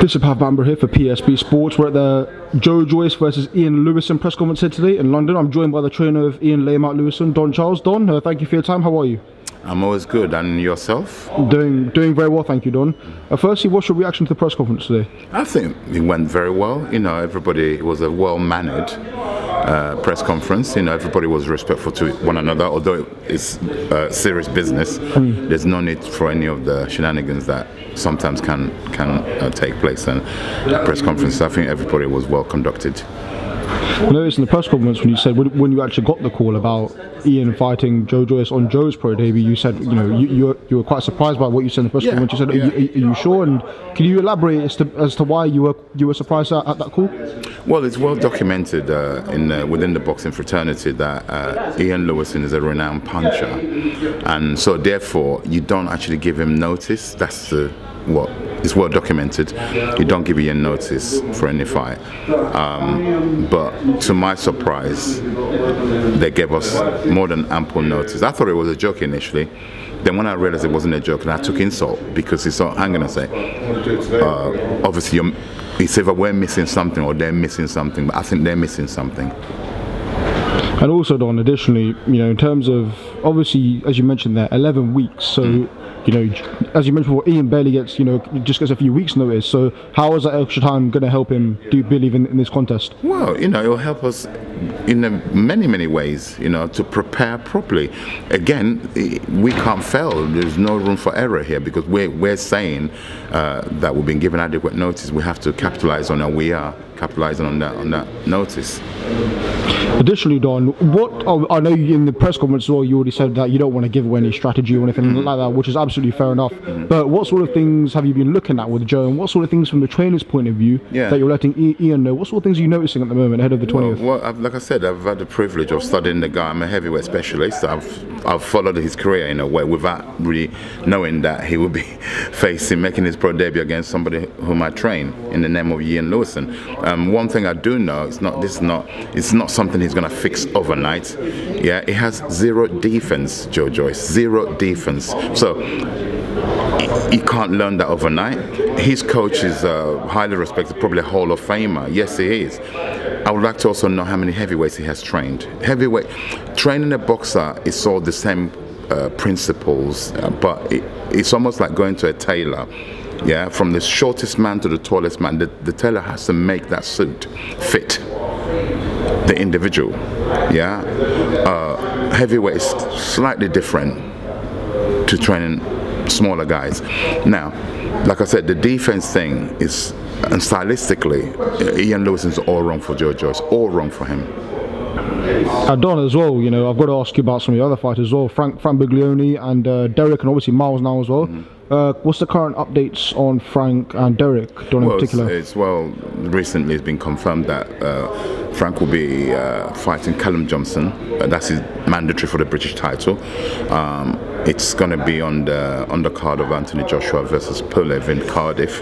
This is BHAMBRA here for PSB Sports. We're at the Joe Joyce versus Ian Lewison press conference here today in London. I'm joined by the trainer of Ian Lewison, Don Charles. Don, thank you for your time. How are you? I'm always good. And yourself? Doing very well, thank you, Don. Firstly, what's your reaction to the press conference today? I think it went very well. You know, everybody, it was a well-mannered press conference. You know, everybody was respectful to one another, although it's serious business. There's no need for any of the shenanigans that sometimes can take place in press conferences. I think everybody was well conducted. I noticed in the press conference when you said when you actually got the call about Ian fighting Joe Joyce on Joe's pro debut, you said you were quite surprised by what you said in the press conference. You said, are you sure? And can you elaborate as to why you were surprised at that call? Well, it's well documented within the boxing fraternity that Ian Lewison is a renowned puncher, and so therefore you don't actually give him notice. That's what is well documented. You don't give Ian notice for any fight. But to my surprise, they gave us more than ample notice. I thought it was a joke initially. Then when I realized it wasn't a joke, and I took insult because he said, I'm gonna say, obviously it's either we're missing something or they're missing something, but I think they're missing something. And also, Don, additionally, in terms of, obviously, as you mentioned there, 11 weeks, so as you mentioned before, Ian barely gets, just gets a few weeks notice. So how is that extra time going to help him, do you believe, in this contest? Well, it will help us in many ways, to prepare properly. Again, we can't fail. There's no room for error here because we're saying that we've been given adequate notice. We have to capitalize on it. We are capitalizing on that notice. Additionally, Don, I know in the press conference as well, you already said that you don't want to give away any strategy or anything like that, which is absolutely fair enough. But what sort of things have you been looking at with Joe, and what sort of things from the trainer's point of view that you're letting Ian know? What sort of things are you noticing at the moment ahead of the 20th? Well, like I said, I've had the privilege of studying the guy. I'm a heavyweight specialist. I've followed his career in a way without really knowing that he will be making his pro debut against somebody whom I train in the name of Ian Lewison. One thing I do know, it's not something he's going to fix overnight. Yeah, it has zero defense, Joe Joyce, zero defense. So he can't learn that overnight. His coach is highly respected, probably a Hall of Famer. Yes, he is. I would like to also know how many heavyweights he has trained. Heavyweight training a boxer is all the same principles, but it's almost like going to a tailor. Yeah, from the shortest man to the tallest man, the tailor has to make that suit fit the individual. Yeah, heavyweight is slightly different to training smaller guys. Now, like I said, the defense thing is, and stylistically, Ian Lewison's all wrong for Joe Joyce, all wrong for him. Don, as well, I've got to ask you about some of the other fighters as well, Frank Buglioni and Derek, and obviously Miles now as well. What's the current updates on Frank and Derek, Don, in particular? Recently it's been confirmed that Frank will be fighting Callum Johnson. That's his mandatory for the British title. It's going to be on the undercard of Anthony Joshua versus Pulev in Cardiff.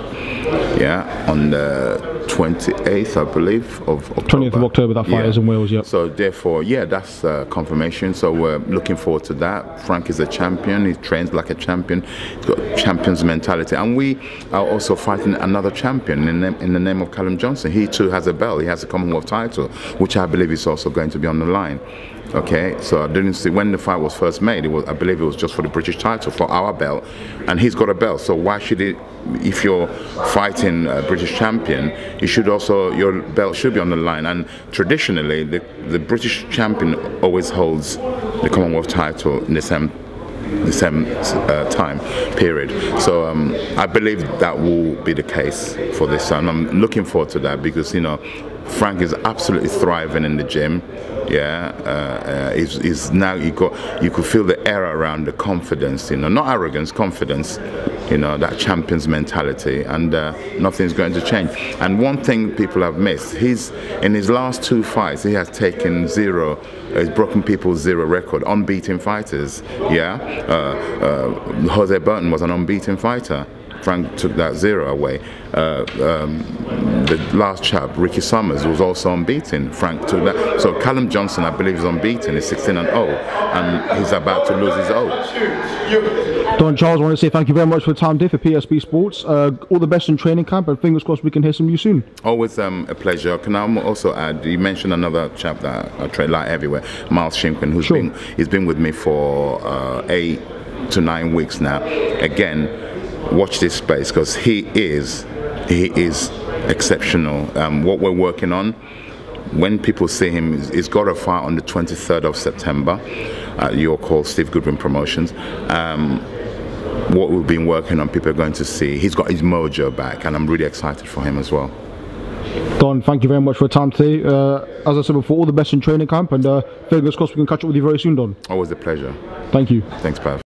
Yeah, on the 28th, I believe, of October. 20th of October, that fight is in Wales, yep. So therefore, that's confirmation. So we're looking forward to that. Frank is a champion. He trains like a champion. He's got champion's mentality. And we are also fighting another champion in the name of Callum Johnson. He too has a belt. He has a Commonwealth title, which I believe is also going to be on the line. Okay, so I didn't see when the fight was first made. I believe it was just for the British title, for our belt, and he's got a belt. So why should it? If you're fighting a British champion, your belt should be on the line. And traditionally, the British champion always holds the Commonwealth title in the same time period. So I believe that will be the case for this, and I'm looking forward to that because Frank is absolutely thriving in the gym. Yeah, he's now you could feel the air around the confidence. Not arrogance, confidence. That champion's mentality, and nothing's going to change. And one thing people have missed: in his last 2 fights, he has taken zero. He's broken people's zero record, unbeaten fighters. Yeah, Jose Burton was an unbeaten fighter. Frank took that 0 away. The last chap, Ricky Summers, was also unbeaten. Frank took that. So Callum Johnson, I believe, is unbeaten. He's 16-0, and he's about to lose his oath. Don Charles, I want to say thank you very much for the time today for PSB Sports. All the best in training camp, and fingers crossed we can hear from you soon. Always a pleasure. Can I also add, you mentioned another chap that I train light heavyweight, Miles Shinkwin, who's he's been with me for 8 to 9 weeks now. Again, watch this space, because he is exceptional. What we're working on, when people see him, he's got a fight on the 23rd of September at your call, Steve Goodwin Promotions. What we've been working on, people are going to see. He's got his mojo back, and I'm really excited for him as well. Don, thank you very much for your time today. As I said before, all the best in training camp, and fingers crossed we can catch up with you very soon, Don. Always a pleasure. Thank you. Thanks, Pav.